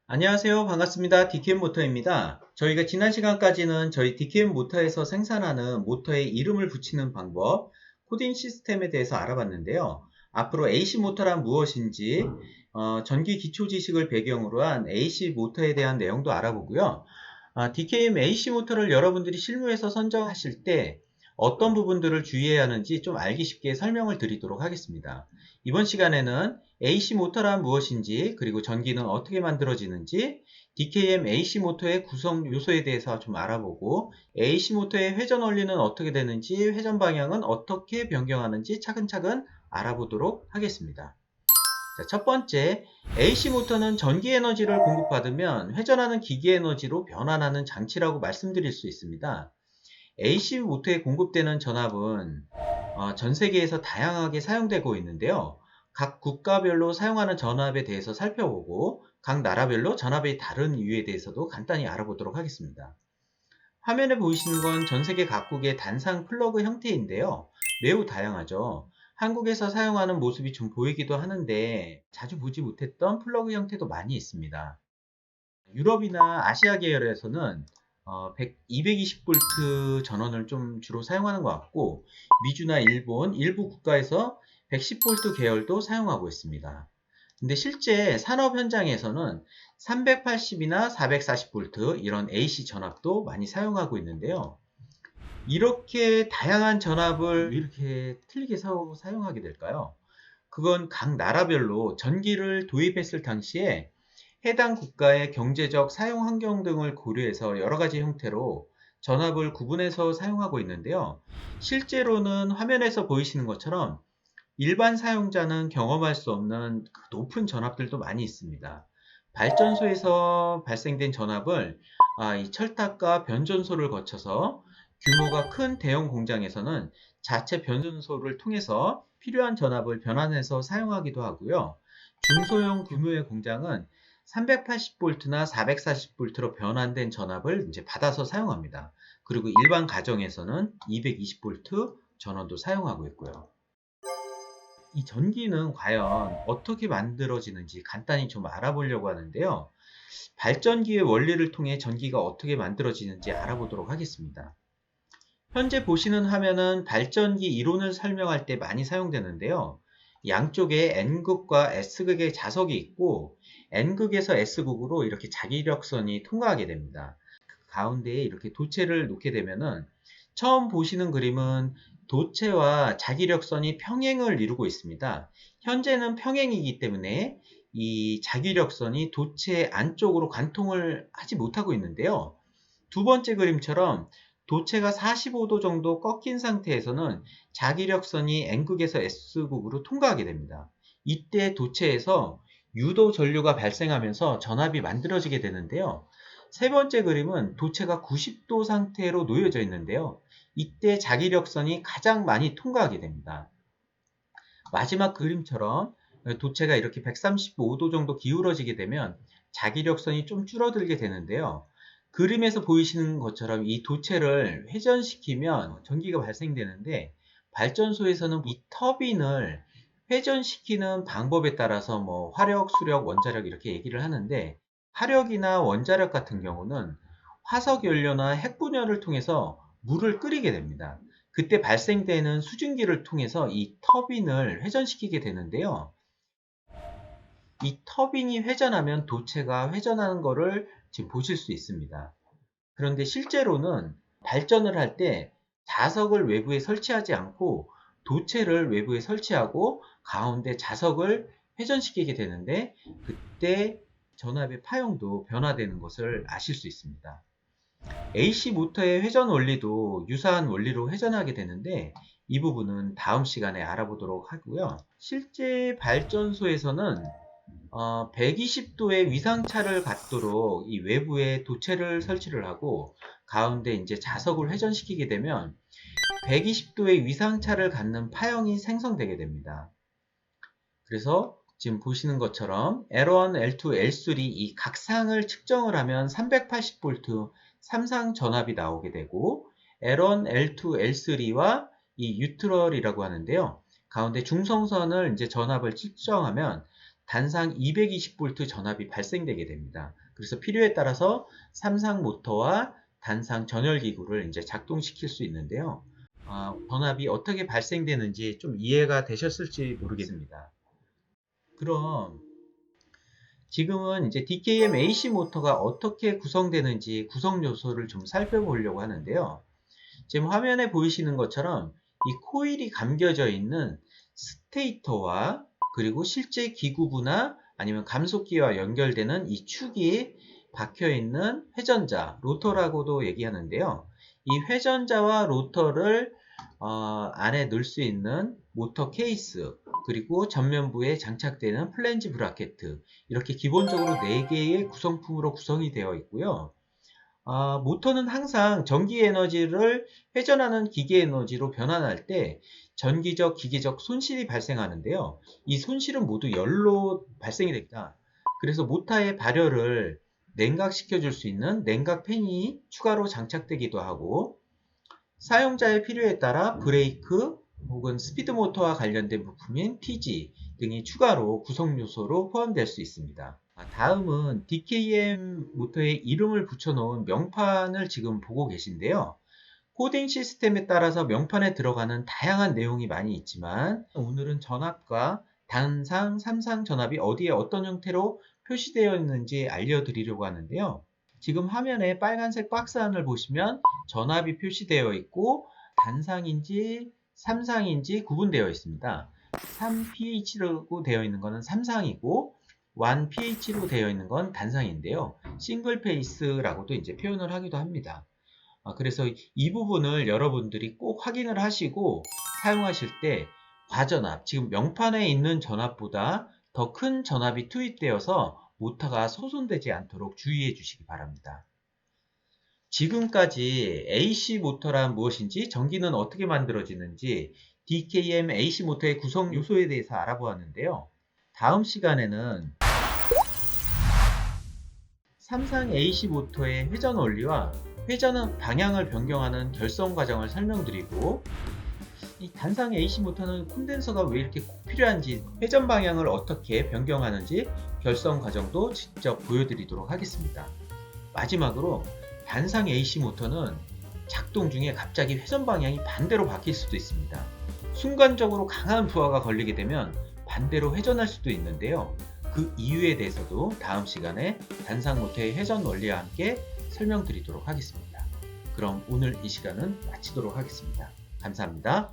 안녕하세요. 반갑습니다. DKM 모터입니다. 저희가 지난 시간까지는 저희 DKM 모터에서 생산하는 모터에 이름을 붙이는 방법, 코딩 시스템에 대해서 알아봤는데요. 앞으로 AC 모터란 무엇인지, 전기 기초 지식을 배경으로 한 AC 모터에 대한 내용도 알아보고요. DKM AC 모터를 여러분들이 실무에서 선정하실 때 어떤 부분들을 주의해야 하는지 좀 알기 쉽게 설명을 드리도록 하겠습니다. 이번 시간에는 AC 모터란 무엇인지, 그리고 전기는 어떻게 만들어지는지, DKM AC 모터의 구성 요소에 대해서 좀 알아보고, AC 모터의 회전 원리는 어떻게 되는지, 회전 방향은 어떻게 변경하는지 차근차근 알아보도록 하겠습니다. 자, 첫 번째, AC 모터는 전기 에너지를 공급받으면 회전하는 기계 에너지로 변환하는 장치라고 말씀드릴 수 있습니다. AC 모터에 공급되는 전압은 전 세계에서 다양하게 사용되고 있는데요. 각 국가별로 사용하는 전압에 대해서 살펴보고 각 나라별로 전압의 다른 이유에 대해서도 간단히 알아보도록 하겠습니다. 화면에 보이시는 건 전 세계 각국의 단상 플러그 형태인데요. 매우 다양하죠. 한국에서 사용하는 모습이 좀 보이기도 하는데 자주 보지 못했던 플러그 형태도 많이 있습니다. 유럽이나 아시아 계열에서는 220V 전원을 좀 주로 사용하는 것 같고, 미주나 일본 일부 국가에서 110V 계열도 사용하고 있습니다. 근데 실제 산업 현장에서는 380이나 440V 이런 AC 전압도 많이 사용하고 있는데요. 이렇게 다양한 전압을 왜 이렇게 틀리게 사용하게 될까요? 그건 각 나라별로 전기를 도입했을 당시에 해당 국가의 경제적 사용 환경 등을 고려해서 여러 가지 형태로 전압을 구분해서 사용하고 있는데요. 실제로는 화면에서 보이시는 것처럼 일반 사용자는 경험할 수 없는 높은 전압들도 많이 있습니다. 발전소에서 발생된 전압을 이 철탑과 변전소를 거쳐서 규모가 큰 대형 공장에서는 자체 변전소를 통해서 필요한 전압을 변환해서 사용하기도 하고요. 중소형 규모의 공장은 380V나 440V로 변환된 전압을 이제 받아서 사용합니다. 그리고 일반 가정에서는 220V 전원도 사용하고 있고요. 이 전기는 과연 어떻게 만들어지는지 간단히 좀 알아보려고 하는데요. 발전기의 원리를 통해 전기가 어떻게 만들어지는지 알아보도록 하겠습니다. 현재 보시는 화면은 발전기 이론을 설명할 때 많이 사용되는데요. 양쪽에 N극과 S극의 자석이 있고 N극에서 S극으로 이렇게 자기력선이 통과하게 됩니다. 그 가운데에 이렇게 도체를 놓게 되면은 처음 보시는 그림은 도체와 자기력선이 평행을 이루고 있습니다. 현재는 평행이기 때문에 이 자기력선이 도체 안쪽으로 관통을 하지 못하고 있는데요. 두 번째 그림처럼 도체가 45도 정도 꺾인 상태에서는 자기력선이 N극에서 S극으로 통과하게 됩니다. 이때 도체에서 유도 전류가 발생하면서 전압이 만들어지게 되는데요. 세 번째 그림은 도체가 90도 상태로 놓여져 있는데요. 이때 자기력선이 가장 많이 통과하게 됩니다. 마지막 그림처럼 도체가 이렇게 135도 정도 기울어지게 되면 자기력선이 좀 줄어들게 되는데요. 그림에서 보이시는 것처럼 이 도체를 회전시키면 전기가 발생되는데, 발전소에서는 이 터빈을 회전시키는 방법에 따라서 뭐 화력, 수력, 원자력 이렇게 얘기를 하는데, 화력이나 원자력 같은 경우는 화석 연료나 핵 분열을 통해서 물을 끓이게 됩니다. 그때 발생되는 수증기를 통해서 이 터빈을 회전시키게 되는데요. 이 터빈이 회전하면 도체가 회전하는 것을 지금 보실 수 있습니다. 그런데 실제로는 발전을 할 때 자석을 외부에 설치하지 않고 도체를 외부에 설치하고 가운데 자석을 회전시키게 되는데, 그때 전압의 파형도 변화되는 것을 아실 수 있습니다. AC 모터의 회전 원리도 유사한 원리로 회전하게 되는데, 이 부분은 다음 시간에 알아보도록 하고요. 실제 발전소에서는 120도의 위상차를 갖도록 이 외부에 도체를 설치를 하고 가운데 이제 자석을 회전시키게 되면 120도의 위상차를 갖는 파형이 생성되게 됩니다. 그래서 지금 보시는 것처럼 L1, L2, L3 이 각상을 측정을 하면 380V 3상 전압이 나오게 되고, L1, L2, L3와 이 뉴트럴이라고 하는데요. 가운데 중성선을 이제 전압을 측정하면 단상 220V 전압이 발생되게 됩니다. 그래서 필요에 따라서 삼상 모터와 단상 전열기구를 이제 작동시킬 수 있는데요. 전압이 어떻게 발생되는지 좀 이해가 되셨을지 모르겠습니다. 그럼 지금은 이제 DKM AC 모터가 어떻게 구성되는지 구성 요소를 좀 살펴보려고 하는데요. 지금 화면에 보이시는 것처럼 이 코일이 감겨져 있는 스테이터와 그리고 실제 기구부나 아니면 감속기와 연결되는 이 축이 박혀 있는 회전자, 로터라고도 얘기하는데요. 이 회전자와 로터를 안에 넣을 수 있는 모터 케이스, 그리고 전면부에 장착되는 플랜지 브라켓, 이렇게 기본적으로 4개의 구성품으로 구성이 되어 있고요. 모터는 항상 전기 에너지를 회전하는 기계 에너지로 변환할 때 전기적, 기계적 손실이 발생하는데요. 이 손실은 모두 열로 발생이 됩니다. 그래서 모터의 발열을 냉각시켜 줄 수 있는 냉각팬이 추가로 장착되기도 하고, 사용자의 필요에 따라 브레이크 혹은 스피드 모터와 관련된 부품인 TG 등이 추가로 구성 요소로 포함될 수 있습니다. 다음은 DKM 모터에 이름을 붙여놓은 명판을 지금 보고 계신데요. 코딩 시스템에 따라서 명판에 들어가는 다양한 내용이 많이 있지만, 오늘은 전압과 단상, 삼상 전압이 어디에 어떤 형태로 표시되어 있는지 알려드리려고 하는데요. 지금 화면에 빨간색 박스 안을 보시면 전압이 표시되어 있고 단상인지 삼상인지 구분되어 있습니다. 3pH라고 되어 있는 것은 삼상이고 1pH로 되어 있는 건 단상인데요. 싱글 페이스라고도 이제 표현을 하기도 합니다. 그래서 이 부분을 여러분들이 꼭 확인을 하시고 사용하실 때 과전압, 지금 명판에 있는 전압보다 더 큰 전압이 투입되어서 모터가 소손되지 않도록 주의해 주시기 바랍니다. 지금까지 AC 모터란 무엇인지, 전기는 어떻게 만들어지는지, DKM AC 모터의 구성 요소에 대해서 알아보았는데요. 다음 시간에는 삼상 AC 모터의 회전 원리와 회전 방향을 변경하는 결성 과정을 설명드리고, 이 단상 AC 모터는 콘덴서가 왜 이렇게 꼭 필요한지, 회전 방향을 어떻게 변경하는지 결성 과정도 직접 보여드리도록 하겠습니다. 마지막으로 단상 AC 모터는 작동 중에 갑자기 회전 방향이 반대로 바뀔 수도 있습니다. 순간적으로 강한 부하가 걸리게 되면 반대로 회전할 수도 있는데요. 그 이유에 대해서도 다음 시간에 단상 모터의 회전 원리와 함께 설명드리도록 하겠습니다. 그럼 오늘 이 시간은 마치도록 하겠습니다. 감사합니다.